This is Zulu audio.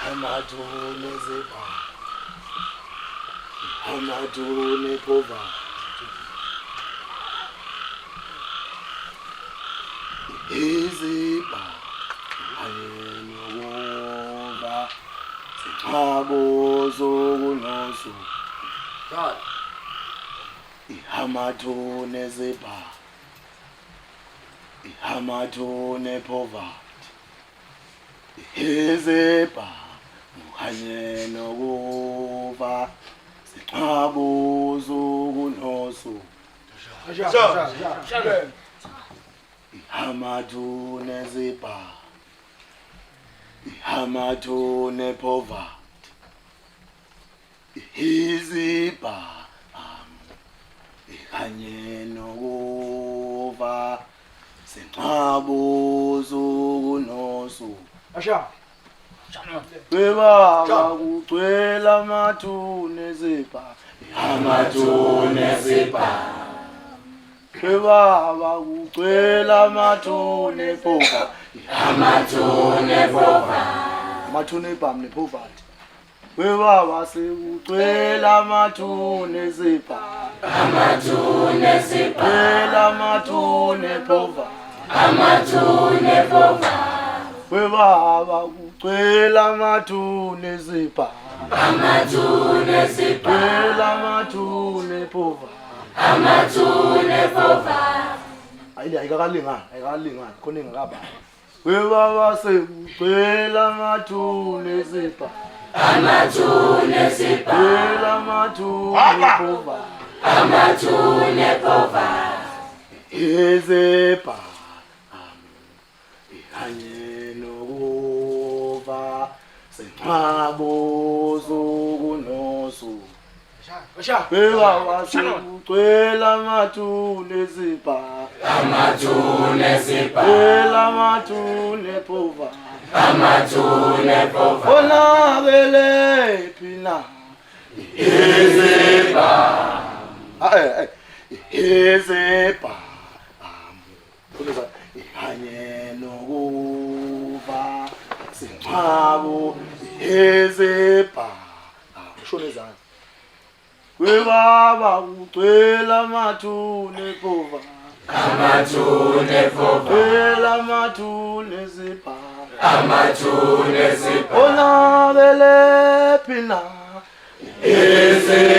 Amathuna Ezibhamu Amathuna pova Ezibhamu ayenokuba sixhabo zokunosu Amathuna Ezibhamu Amathuna poverty Ezibhamu ayenokuba sixhabo zokunosu Amathuna Ezibhamu Amathuna poverty Ezibhamu ayenokuba sixhabo zokunosu Bebaba kugcwele amathuna Ezibhamu Amathuna Ezibhamu Bebaba kugcwele amathuna epova Amathuna epova Amathuna Ezibhamu nepoverty Bebaba sekugcwele amathuna Ezibhamu Amathuna Ezibhamu amathuna epova Amathuna epova Bebaba kugcwele amathuna Ezibhamu Amathuna Ezibhamu amathuna epova Amathuna epova ayikakalingani khona ingakaba Bebaba sekugcwele amathuna Ezibhamu Amathuna Ezibhamu amathuna epova Amathuna epova Ezibhamu ayenokuba sixhabo zokunosu Bebaba sekugcwele amathuna Ezibhamu Amathuna Ezibhamu amathuna epova Amathuna epova onabelephi na Ezibhamu Ezibhamu ayenokuba sixhabo Ezibhamu shone ezantsi Bebaba kugcwele amathuna epova Amathuna epova amathuna Ezibhamu Amathuna Ezibhamu onabelephi na Ezibhamu